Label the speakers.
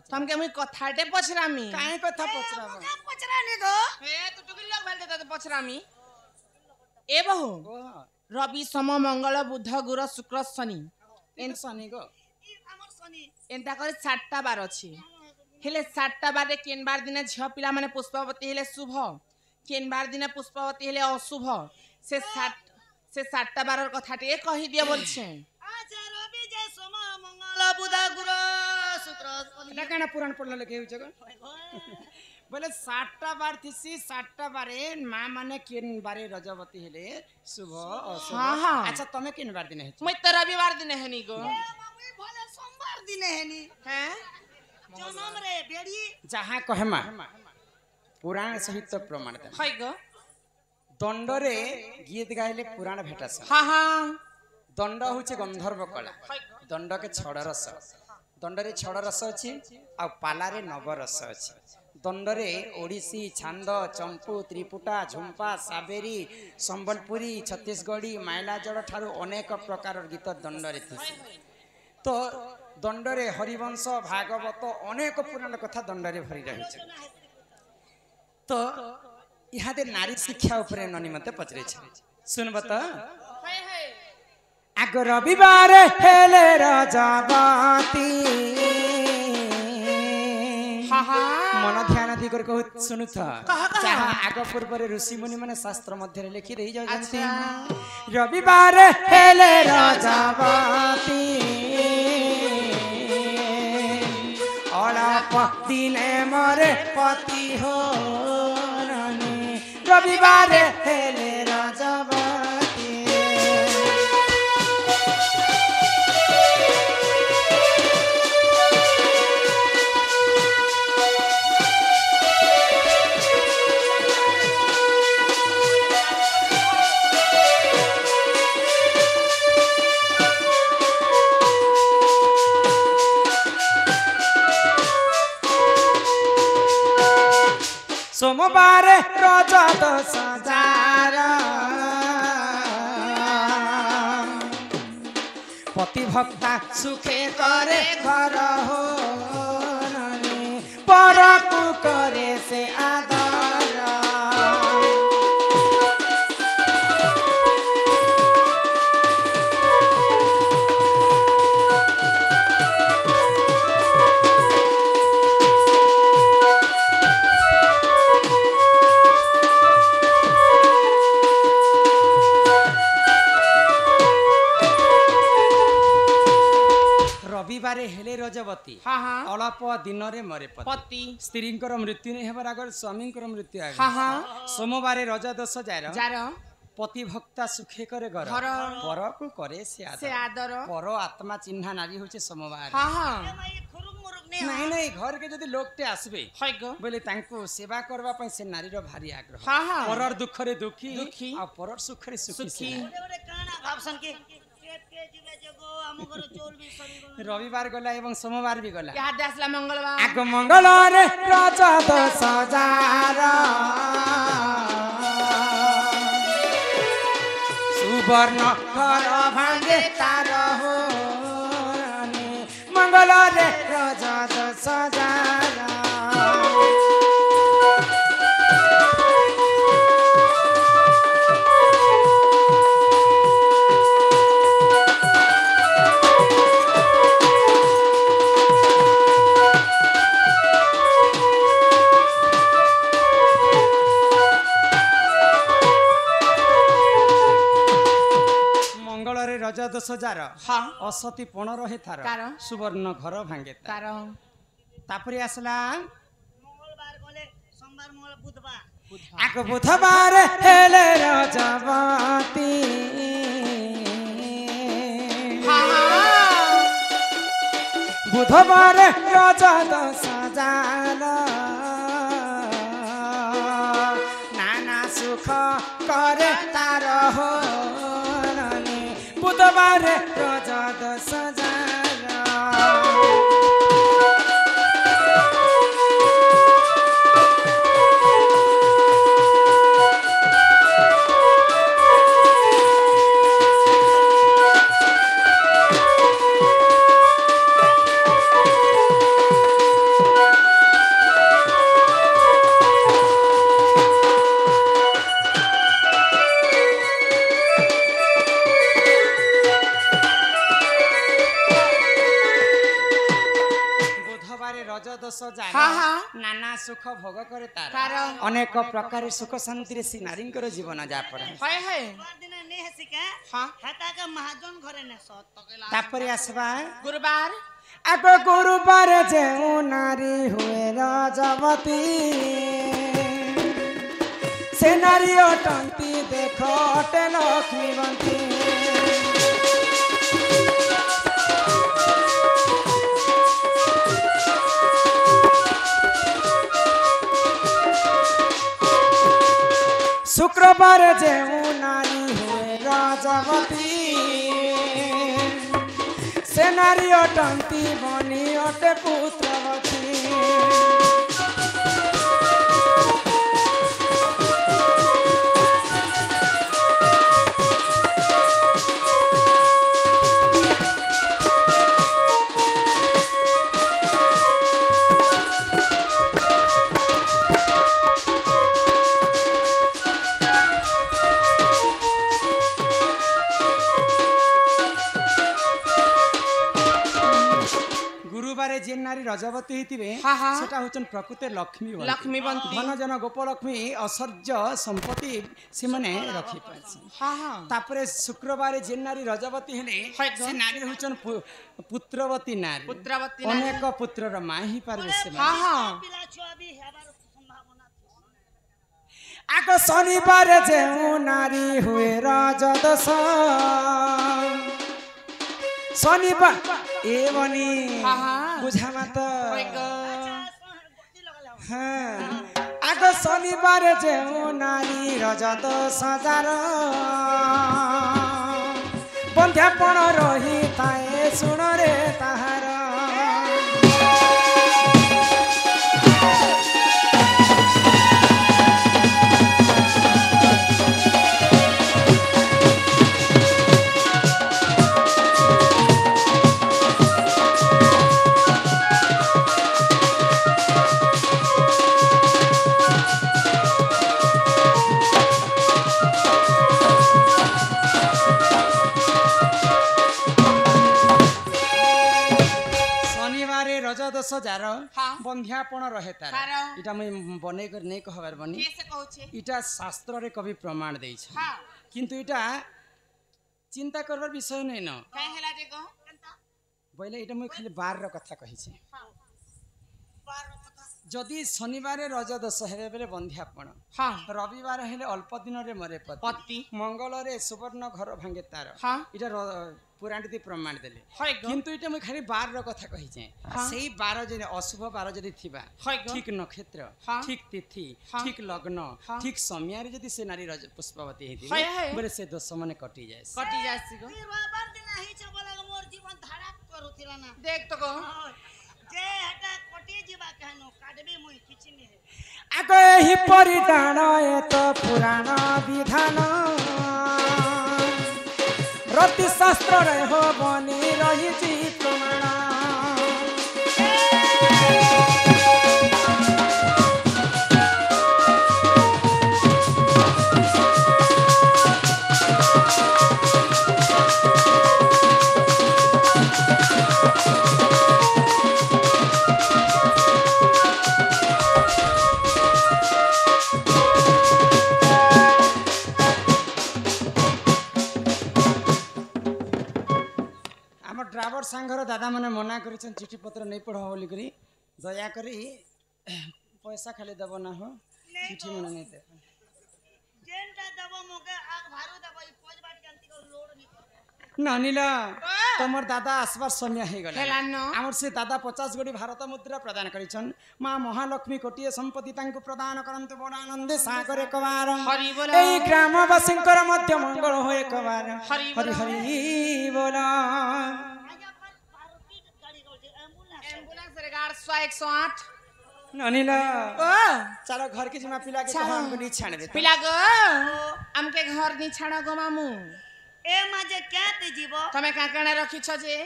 Speaker 1: तुमके मुई कथाटे पछरामी
Speaker 2: काहे कथा पचराबो
Speaker 3: पचरानी गो
Speaker 1: ए तू टुकिल लोग भेल दे पछरामी ए बहु
Speaker 2: ओ
Speaker 1: रवि सोम मंगल बुध गुरु शुक्र शनि
Speaker 2: एन शनि गो
Speaker 3: ई हमर शनि
Speaker 1: एंता करे 7टा बार अछि हेले 7टा बारे केन बार दिने झ पिला माने पुष्पवती हेले शुभ केन बार दिने पुष्पवती हेले अशुभ से 7टा बारर कथाटे कहि दिए बोलछे
Speaker 3: अच्छा रवि जे सोम मंगल बुध गुरु शुक्र शनि
Speaker 2: एटा काना पुराण पढ़ला लेखे होछ गो बोले 7टा बार थिसी 7टा बारे मां माने केन बारे रजवती हेले शुभ अशुभ
Speaker 1: हाँ, हाँ।
Speaker 2: अच्छा तमे केन बार दिन हेछ
Speaker 1: मैं तो रविवार दिन हेनी गो
Speaker 3: मम्मी भले सोमवार दिन हेनी
Speaker 1: हैं
Speaker 3: जनम रे बेड़ी
Speaker 2: जहाँ कहेमा पुराण सहित प्रमाण दे
Speaker 1: है गो
Speaker 2: दंडरे गीत गाइले पुराण भेटास
Speaker 1: हाँ हाँ
Speaker 2: दंड होचे गंधर्व कला दंड के छड़ रस दंडरे छड़ रस अछि आ पालारे नव रस अछि दंडरे ओडिसी छांद चंपू त्रिपुटा झुंपा साबेरी संबलपुरी छत्तीसगढ़ी माइलाजड़ ठारू अनेक प्रकार गीत दंडरे थिसी तो दंडरे हरिवंश भागवत अनेक पुराण कथा दंडरे भरी रही तो इहादे नारी शिक्षा उपरे ननी मते पचरे छ सुनब त आग रविवार हेले रजवती
Speaker 1: हाँ हाँ
Speaker 2: मन ध्यान दी कर कहू सुनु था जहाँ आग पूर्व ऋषि मुनि माने शास्त्र मध्य लिखि रही जाउछन्ति रविवार हेले रजवती अलाप दिने मरे पति हो रविवार हेले रजवती सोमवार रजत सजार पति भक्ता सुखे करे घर हो परकु करे से आदर रविवारे हेले रजवती
Speaker 1: हाँ हाँ
Speaker 2: अल्प दिन रे मरे
Speaker 1: पति
Speaker 2: स्त्रींकर मृत्यु नहीं हेबार आगर स्वामींकर मृत्यु आगर
Speaker 1: हाँ हाँ
Speaker 2: सोमवारे रजदश जार
Speaker 1: जार
Speaker 2: पति भक्ता सुखे करे घर
Speaker 1: घर
Speaker 2: परकु करे से
Speaker 1: से
Speaker 2: आदर
Speaker 1: आदर
Speaker 2: पर आत्मा चिन्हा नारी होचे सोमवार
Speaker 1: हाँ हाँ
Speaker 3: भाई खुरुक मुरुक ने
Speaker 2: नहीं नहीं घर के जदि लोकटे आसबे
Speaker 1: है गो
Speaker 2: बोले तांको सेवा करबा पई से नारीर भारी आग्रह
Speaker 1: हाँ हाँ
Speaker 2: परर दुख रे दुखी
Speaker 1: दुखी
Speaker 2: आ परर सुख रे सुखी
Speaker 1: सुखी
Speaker 3: बड़े काना भावसन के पेट के जीवे जगो हम घर चोल भी शरीर
Speaker 2: रविवार गला एवं सोमवार भी गला
Speaker 1: यहाँ देसला मंगलवार
Speaker 2: आग मंगलवार रजत सजार सुवर्ण घर भांगे तार हो मंगल रे रजत सजार रजदश जार
Speaker 1: हाँ
Speaker 2: असती पण रहे थार
Speaker 1: कार
Speaker 2: सुवर्ण घर भांगे
Speaker 1: कार
Speaker 2: तापरे आसला
Speaker 3: मंगलवार गले सोमवार मंगल बुधवार
Speaker 2: आग बुधवार हेले रजवती बुधवार रजदश जार नाना सुख करे तार हो बुधवार रजदश जार शुक्रवारे रज दोष जार
Speaker 1: हाँ, हाँ।
Speaker 2: नाना सुख भोग करे तार
Speaker 1: तार।
Speaker 2: अनेक प्रकार सुख शांति रे सी नारींकर जीवन जापन
Speaker 1: हाय हाय
Speaker 3: दिन नहीं हसिका
Speaker 1: हाँ
Speaker 3: हाता का महाजन घरे ने सत तकेला
Speaker 2: तापरे आसबा
Speaker 1: गुरुवार
Speaker 2: आगो गुरुवार जेउ नारी हुए रजवती से नारी अटंती देखो अटे लक्ष्मीवंती शुक्रवार जेउ नारी हुए रजवती से नारी अटंती बनी अटे पुत्रवती गुरुवारे जे नारी रजवती होइतिबे
Speaker 1: हाँ, हाँ।
Speaker 2: सेटा होचन प्रकृति लक्ष्मी
Speaker 1: लक्ष्मीवंती।
Speaker 2: धन जन गोपलक्ष्मी ऐश्वर्य संपत्ति से माने रखि पाछि
Speaker 1: हाँ हाँ
Speaker 2: तापरे शुक्रवार जे नारी रजवती हेले
Speaker 1: हाय गो।
Speaker 2: से नारी होचन पुत्रवती नारी
Speaker 1: पुत्रवती नारी।
Speaker 2: अनेक पुत्रर मां ही पारबे से
Speaker 1: हाँ हाँ
Speaker 3: पिला छुआ भी हेबार संभावना
Speaker 2: आगो शनिवार जेउ नारी हुए रजदश शनिवार ए बनी
Speaker 1: हाँ, हाँ।
Speaker 2: बुझामा त
Speaker 1: हाय गो
Speaker 3: गोटी लगला
Speaker 2: हाँ आगो शनिवार जेउ नारी रजदश जार बंध्यापण रही ताए सुण रे ताहार शनिवारे रजदश जार
Speaker 1: हाँ।
Speaker 2: बंध्यापण रहे तार
Speaker 1: तार।
Speaker 2: इटा मैं बनै कर नहीं कहबार बनी
Speaker 1: कैसे कहूछे
Speaker 2: इटा शास्त्र रे कवि प्रमाण देइ छ
Speaker 1: हाँ
Speaker 2: किंतु इटा चिंता करबार विषय नै न
Speaker 1: काय हेला जे गो
Speaker 2: पहिले इटा मैं खाली बार र कथा कहि छै
Speaker 1: हाँ
Speaker 2: जदि शनिवार रजदश हेबे बेले बंध्यापण
Speaker 1: हाँ
Speaker 2: रविवार हेले अल्प दिन रे मरे
Speaker 1: पति।
Speaker 2: पति मंगल रे सुवर्ण घर भांगे तार
Speaker 1: हाँ।
Speaker 2: इटा पुराण दी प्रमाण देले
Speaker 1: हाय गो
Speaker 2: किंतु इटा मैं खाली बार र कथा कहि छै
Speaker 1: हाँ।
Speaker 2: सेही बार जे अशुभ बार जदि थिबा
Speaker 1: हाय गो
Speaker 2: ठीक नक्षत्र
Speaker 1: हाँ।
Speaker 2: ठीक तिथि
Speaker 1: हाँ।
Speaker 2: ठीक लग्न
Speaker 1: हाँ।
Speaker 2: ठीक समय रे जदि से नारी रज पुष्पवती
Speaker 1: हाय,
Speaker 2: हेतिबे
Speaker 1: हाय।
Speaker 2: बोले से दोष मने कटि जाय
Speaker 1: कटी जासी गो
Speaker 3: रविवार दिन ही छ बोला मोर जीवन धड़क करूथिला ना
Speaker 1: देख तो गो
Speaker 3: जे हटा कोटी जीवा कहनो काटबे मुई किछि नहीं है
Speaker 2: आगो एही परिधान एत पुराण विधान रति शास्त्र रे हो बनी रही जी प्रमाण ड्राइवर सांघर दादा मैंने मना कर चिठी पत्र नहीं पढ़ बोल करी दया करी पैसा खाली दब ना हो चिठी मैंने नहीं दे
Speaker 3: जेनटा दबो मोके आग भारू दबो ई पोज बाट जानती को लोड नहीं
Speaker 2: नानीला तमर दादा आसबार समय हे गला
Speaker 1: हेला न
Speaker 2: आमर से दादा 50 गोटी भारत मुद्रा प्रदान करिछन मां महालक्ष्मी कोटिए संपत्ति तांको प्रदान करंतु बड़ आनंद सागर एकबार
Speaker 1: हरि बोल
Speaker 2: एई ग्रामवासींकर मध्य मंगल हो एकबार
Speaker 1: हरि बोल।
Speaker 2: हरि हरि बोल
Speaker 3: आजा पर मारुति गाड़ी को एम्बुलेंस
Speaker 1: एम्बुलेंस रे गाड़ 100 108
Speaker 2: नानीला
Speaker 1: ओ
Speaker 2: चलो घर के जिमा पिला के
Speaker 1: चलो।
Speaker 2: हमको नहीं छाड़ दे
Speaker 1: पिला गो हमके घर नि छाड़ा गो मामू
Speaker 3: ए माजे क्या ते जीवो
Speaker 1: तमे का काणे रखिछ जे